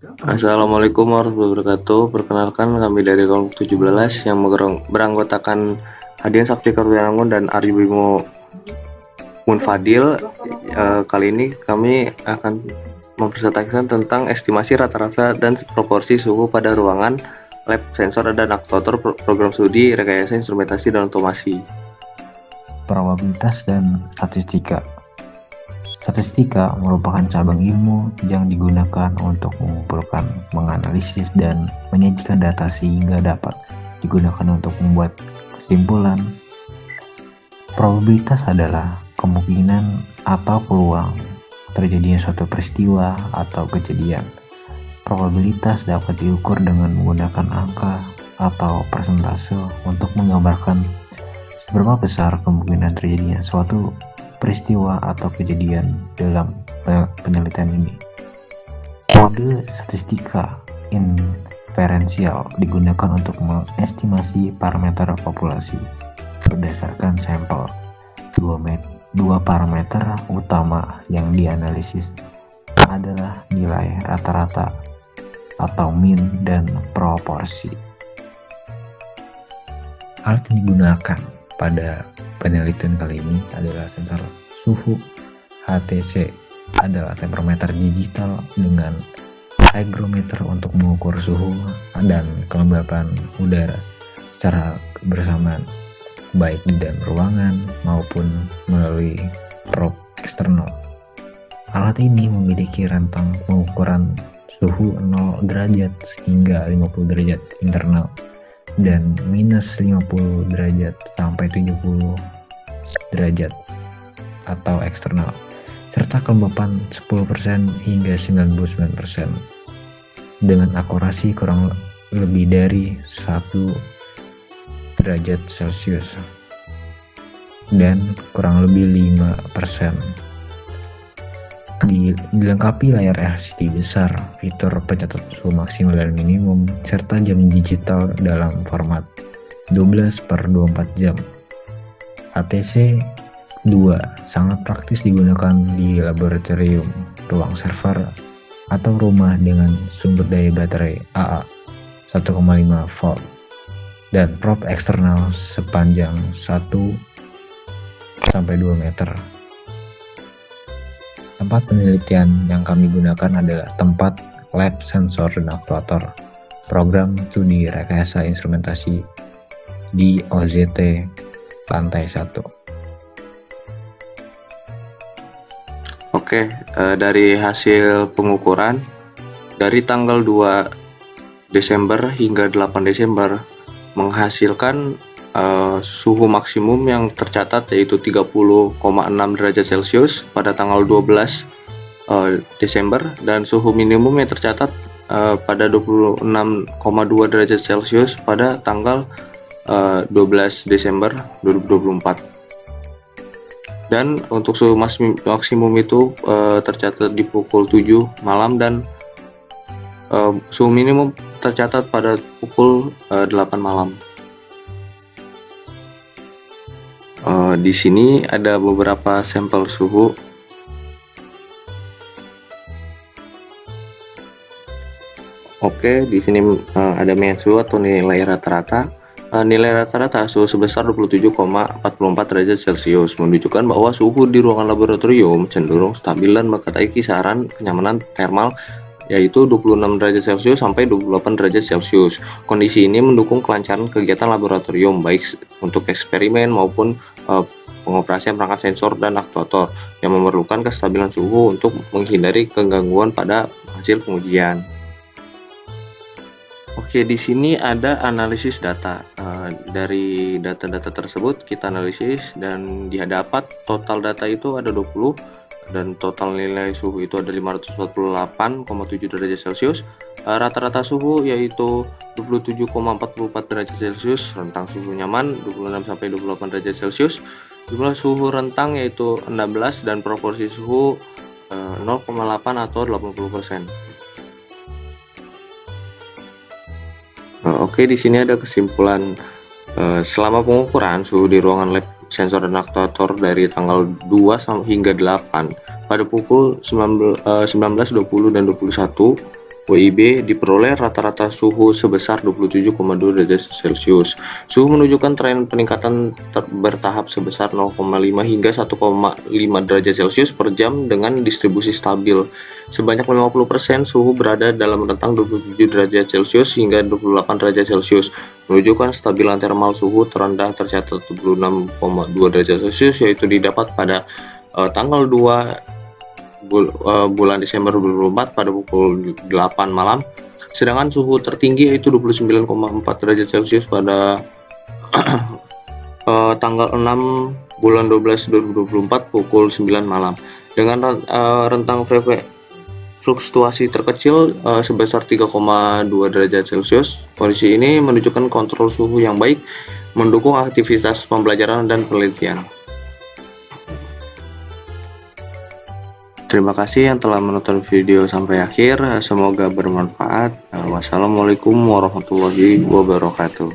Assalamualaikum warahmatullahi wabarakatuh. Perkenalkan, kami dari kelompok 17 yang beranggotakan Hadian Sakti Karyangun dan Aryo Bimo Munfadil. Kali ini kami akan mempresentasikan tentang estimasi rata-rata dan proporsi suhu pada ruangan lab sensor dan aktuator program studi rekayasa instrumentasi dan otomasi. Probabilitas dan statistika. Statistika merupakan cabang ilmu yang digunakan untuk mengumpulkan, menganalisis, dan menyajikan data sehingga dapat digunakan untuk membuat kesimpulan. Probabilitas adalah kemungkinan atau peluang terjadinya suatu peristiwa atau kejadian. Probabilitas dapat diukur dengan menggunakan angka atau persentase untuk menggambarkan seberapa besar kemungkinan terjadinya suatu peristiwa atau kejadian dalam penelitian ini. Kode statistika inferensial digunakan untuk mengestimasi parameter populasi berdasarkan sampel. Dua parameter utama yang dianalisis adalah nilai rata-rata atau mean dan proporsi. Alat yang digunakan pada penelitian kali ini adalah sensor suhu HTC, adalah termometer digital dengan hygrometer untuk mengukur suhu dan kelembapan udara secara bersamaan, baik di dalam ruangan maupun melalui probe eksternal. Alat ini memiliki rentang pengukuran suhu 0 derajat hingga 50 derajat internal dan minus 50 derajat sampai 70 derajat atau eksternal, serta kelembapan 10% hingga 99% dengan akurasi kurang lebih dari 1 derajat Celcius dan kurang lebih 5%. Dilengkapi layar LCD besar, fitur pencatat suhu maksimal dan minimum, serta jam digital dalam format 12/24 jam. HTC 2 sangat praktis digunakan di laboratorium, ruang server, atau rumah dengan sumber daya baterai AA 1,5 volt dan probe eksternal sepanjang 1-2 meter. Tempat penelitian yang kami gunakan adalah tempat lab sensor dan aktuator program studi rekayasa instrumentasi di OZT lantai 1. Oke, dari hasil pengukuran dari tanggal 2 Desember hingga 8 Desember menghasilkan suhu maksimum yang tercatat yaitu 30,6 derajat Celcius pada tanggal 12 Desember dan suhu minimum yang tercatat pada 26,2 derajat Celcius pada tanggal 12 Desember 2024. Dan untuk suhu maksimum itu tercatat di pukul 7 malam dan suhu minimum tercatat pada pukul 8 malam. Di sini ada beberapa sampel suhu. Oke, di sini ada mean suhu atau nilai rata-rata. Nilai rata-rata suhu sebesar 27,44 derajat Celcius menunjukkan bahwa suhu di ruangan laboratorium cenderung stabil dan mengkatai kisaran kenyamanan termal yaitu 26 derajat Celcius sampai 28 derajat Celcius. Kondisi ini mendukung kelancaran kegiatan laboratorium baik untuk eksperimen maupun pengoperasian perangkat sensor dan aktuator yang memerlukan kestabilan suhu untuk menghindari kegangguan pada hasil pengujian. Oke, di sini ada analisis data. Dari data-data tersebut kita analisis dan dapat total data itu ada 20 dan total nilai suhu itu ada 548,7 derajat Celcius. Rata-rata suhu yaitu 27,44 derajat Celcius, rentang suhu nyaman 26 sampai 28 derajat Celcius. Jumlah suhu rentang yaitu 16 dan proporsi suhu 0,8 atau 80%. Oke, di sini ada kesimpulan selama pengukuran suhu di ruangan lab sensor dan aktuator dari tanggal 2 hingga 8 pada pukul 19, 20 dan 21 WIB diperoleh rata-rata suhu sebesar 27,2 derajat Celcius. Suhu menunjukkan tren peningkatan bertahap sebesar 0,5 hingga 1,5 derajat Celcius per jam dengan distribusi stabil. Sebanyak 50% suhu berada dalam rentang 27 derajat Celcius hingga 28 derajat Celcius, menunjukkan stabilan termal. Suhu terendah tercatat 26,2 derajat Celcius, yaitu didapat pada tanggal 2 bulan Desember 2024 pada pukul 8 malam, sedangkan suhu tertinggi yaitu 29,4 derajat Celcius pada tanggal 6 bulan 12 2024 pukul 9 malam, dengan rentang fluktuasi terkecil sebesar 3,2 derajat Celcius. Kondisi ini menunjukkan kontrol suhu yang baik, mendukung aktivitas pembelajaran dan penelitian. Terima kasih yang telah menonton video sampai akhir, semoga bermanfaat. Wassalamualaikum warahmatullahi wabarakatuh.